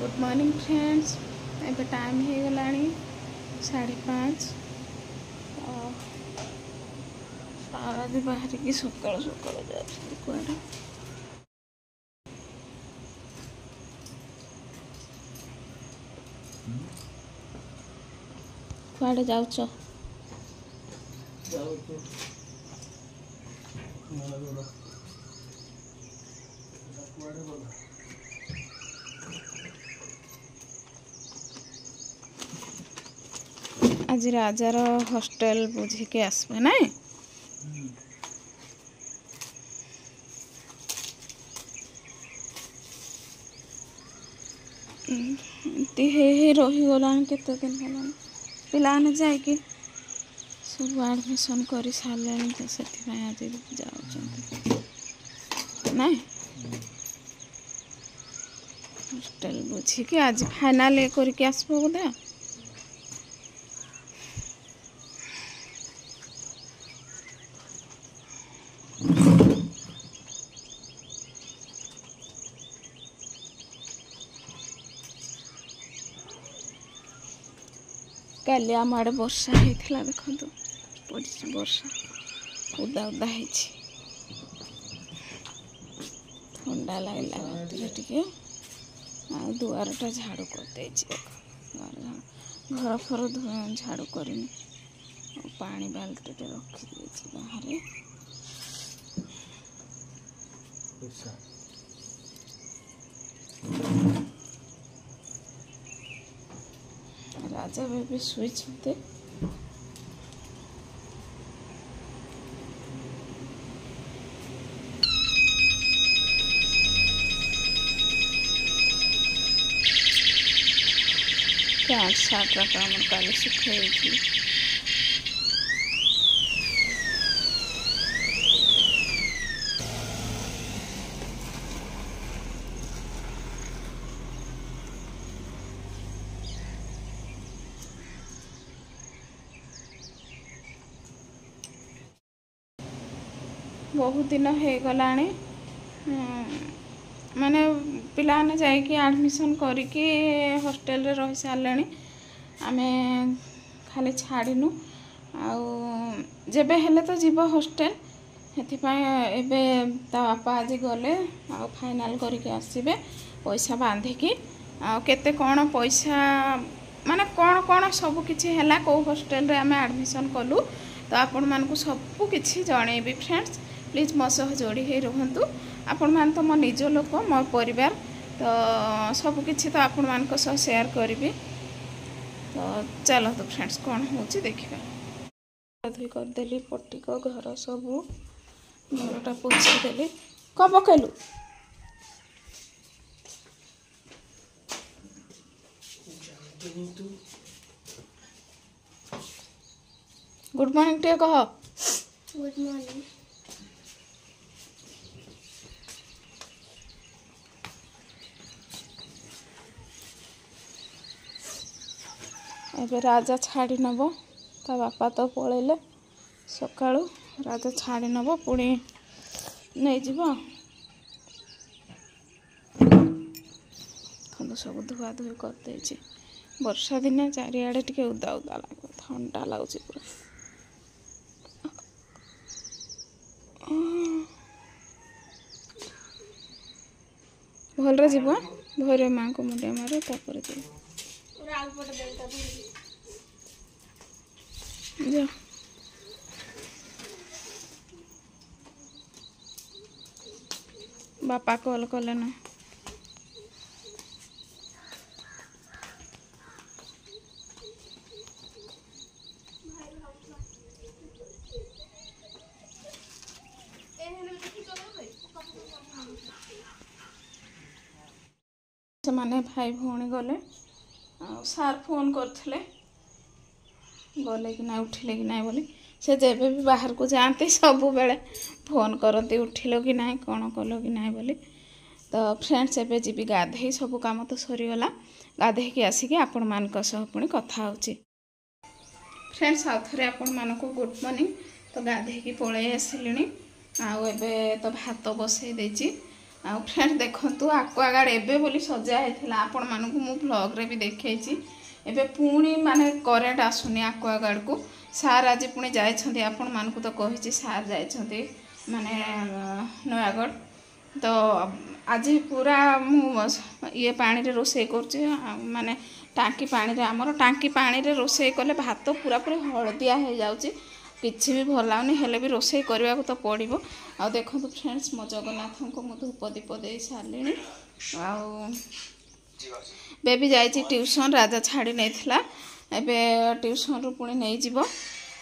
Good morning friends. एबे time हो गलानी 5:30। सारा दिन बाहर की सकाल सकाल जाती कुआडे कुआडे जाऊच आज राजार हॉस्टेल बुझिके आसबे ना रहीगला केते दिन है पिलाने जाकि सब एडमिशन कर सारे तो से आज जा हॉस्टेल बुझिके आज फाइनल करके आसबो बोधे। काली आम आड़े वर्षा होता देखो पड़ी वर्षा उदा उदा ठंडा लगला रात टे दुआरटा झाड़ू कर घर फर झाड़ू करनी पानी बाल्टी रखी बाहर राजा बेबी स्विच दे पैंट सार्ट काम काली सुखाई बहुत दिन हो गला माने पिलाने जाइए एडमिशन करके हॉस्टेल रे रही सारे आम खाली छाड़ीनु आबे हेले तो जीव हॉस्टेल एबे ता बापा आज गले फाइनल करके आसबे पैसा बांधिकी केते कौन पैसा माने कौन कौन सब किछि हैला को हॉस्टेल रे आम एडमिशन कलु तो आपण मानकु सब किछि जणेबी फ्रेंड्स। प्लीज मो सह जोड़ी ही रुहतु आपण मान तो मो निज लोक मो परिवार तो सब किछि तो आपण मान को सह शेयर करी तो चलो तो फ्रेंड्स कौन होची देखिबा। धुई कर देली पट्टिक घर सब घरटा पोछि देली क पकेलु गुड मॉर्निंग टे कह गुड मॉर्निंग। एबे राजा छाड़ी नब ता बापा तो पलैले सकाळु राजा छाड़ी नब पुणी नहीं जीव खंद सब धुआ धुई कर वर्षा दिने चारिआडे टिके उदा उदा लगे ठंडा लगुच पूरा भलरे जीव भैर माँ को मुंडिया मारे तापर जीव जा बापा कॉल कले ना से माने भाई भौणी गले सार फोन करते गले कि ना उठिले कि ना बोली से जेबे भी बाहर को जाते सब बेले फोन करती उठिल कि ना कौन कल कि ना बोली। तो फ्रेंड्स एबे जीवी गाधे सब काम तो सरीगला गाधे की आसिक आपण मान पुणी कथा होची। फ्रेंड्स आउ थे आपण मान को गुड मॉर्निंग। तो गाधे की पलि आसिली आउ एबे तो भात बसई देची ଆଉ फ्रेंड्स देखंतु आक्वागार्ड एबे बोली सजा हेथिला आपण मानकु मु व्लॉग रे भी देखैछि एबे पुणी माने करेंट आसुनी आक्वागार्ड को सार आज पुणी जाइछन्ती आपण मानकु तो कहिछि सार जाइछन्ती माने नयागढ़ तो आज पूरा मु ये पानी रे रोसे करछि माने टांकी पानी रे हमर टांकी पानी रे रोसे कले भात पूरा पूरा हळदिया हे जाउछि किछि भी भल लाउनी हेले भी रोसे करबा को तो पड़िबो आ देखंतु फ्रेंड्स मो जगन्नाथ को मु धूप दीप दे सारलिनी आ बेबी जाइछि ट्यूशन राजा छाड़ी नैथिला एबे ट्यूशन रु पुणी नै जिवो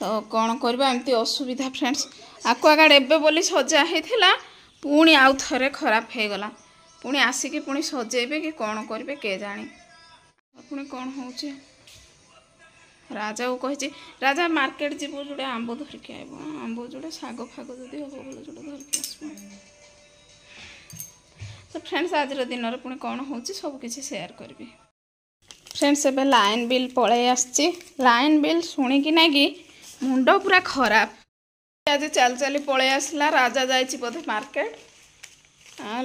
तो कौन करबा एमती असुविधा फ्रेंड्स आक्वागार्ड एबे बोली सजा हेथिला पुणी आउ थरे खराब हे गला पुणी आसिकी पुणी सजेबे कि कौन करबे के जानी पुणी कौन होउछि राजा को कही राजा मार्केट जीव जोड़े आंब धरिक आब आंब जोड़े शाग फाग जदि हम बोले जोड़े धरिक आसब तो फ्रेंड्स आज दिन में पुणी कौन हो सब किसी शेयर करी फ्रेंड्स एबे लाइन बिल पलि आसी लाइन बिल शुणिकी ना कि मुंड पूरा खराब आज चल चली पलि आसला राजा जाइए बोधे मार्केट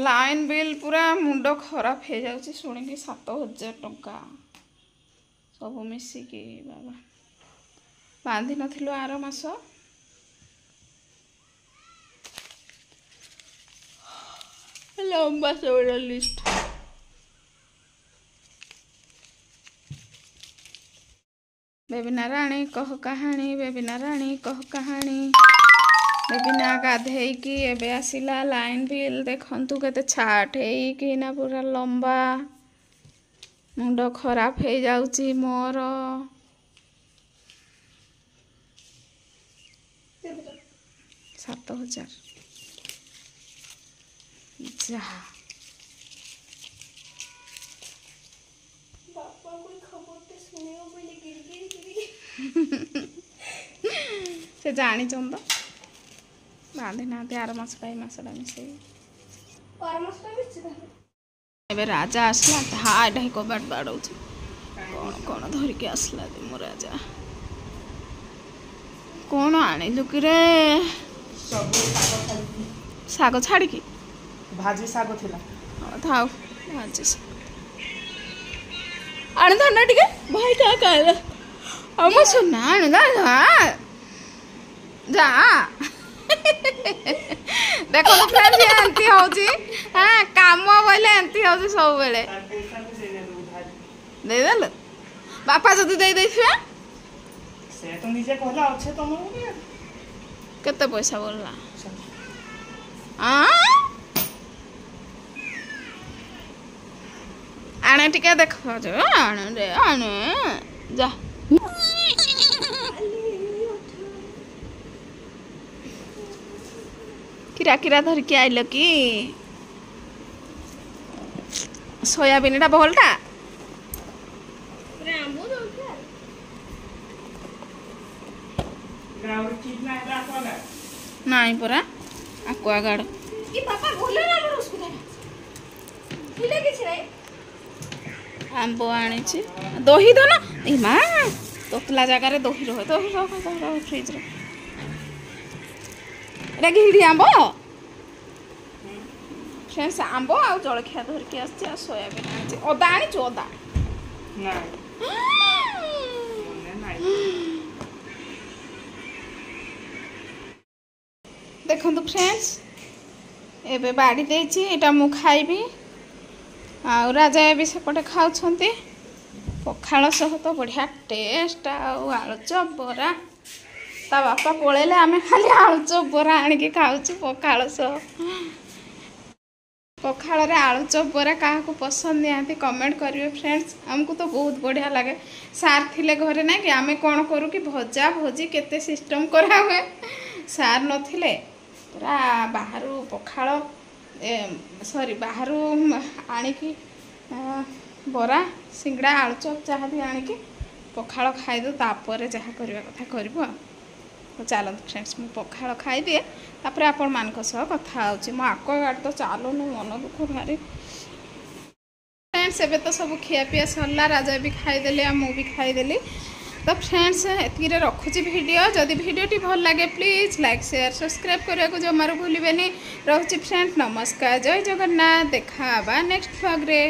लाइन बिल पूरा मुंड खराब हो जाऊँगी शुणिकी 7,000 टंका सब मिसिकी बाबा बांधि नथिलु आर मास लंबा चौड़ा लिस्ट बेबिना राणी कह कहानी बेबिना राणी कह कहानी बेबिना गाधे की एबे आसिला लाइन बिल देखंतु केते छाट हेई कि ना पूरा लंबा मुंड खराब हो जाउची मोर 7,000 जा बापा कोई खबर ते सुनियो बोले गिर से जानी चंद बांधि ना आर मास पाई मासटा मिसे और मस्त बिच एबे राजा आसला ढाई ढाई कबाट बाड़ौ कौन कौन धरिक आसला मो राजा कौन आनिलु कि रे साग छाड़ी की भाजी साग थिला थाउ भाजी आने धन्ना टिके भाई का कहले हम सुना आने दा जा देखो तो फ्रेंड्स एंती होची हां काम बोले एंती होची सब बेले दे देल बापा जदी दे देथिबे से तो निजे कहला अच्छे तुम केते पैसा बोलला आने टिके देखो जो आने रे आने जा किरा किरा धरिक आइल कि सोयाबीन टा भलटा रामू दौथा ग्राउंड ठीक ना है कोना नहीं परा आक्वागार्ड कि पापा बोले ना हमर उसको हिले किछ रे आंब आनी दही दो ना ए माँ तोतला जगार दही रह दही फ्रिज रे घिड़ी आंब फ्रेंड्स आंब आ जलखिया धरिकी आसी सोयाबीन आनी अदा आनी अदा ना देखो फ्रेंड्स एबे बाड़ी देछि एटा मु खाइबी आ राजा भी सेपटे खाउछंती पखाल सह तो बढ़िया टेस्ट आलू चप बरा ता बापा पळेले आमे खाली आलू चप बरा आनिके खाउछु पखाल सह पखाल रे आलू चप बरा काहाको पसंद निहाती कमेंट करिवे फ्रेंड्स हमको तो बहुत बढ़िया लगे सार थिले घरे ना कि आमे कोन करू कि भजा भजी केते सिस्टम करा हुए सार नथिले पूरा बाहरु पखाल सॉरी बाहरु आनिकी बरा सिंगड़ा आलू चप जहाँ भी आनिकी पखाल खाईदे तापर जहाँ करवा कथा करबो तो चलते फ्रेंड्स मु पखाल खाईदिए तापर आपण मानक सह कथा होची मो आक्वागार्ड तो चालुनु मन दुख भारी फ्रेंड्स एबे तो सब खिया पिया सरला राजा भी खाईदेले आ मु भी खाईदेली तो फ्रेंड्स एति रखुची वीडियो जदि वीडियोटी भल लगे प्लीज लाइक शेयर सब्सक्राइब करने को जमार भूलें। रोची फ्रेंड नमस्कार जय जगन्नाथ देखा नेक्स्ट ब्लॉग रे।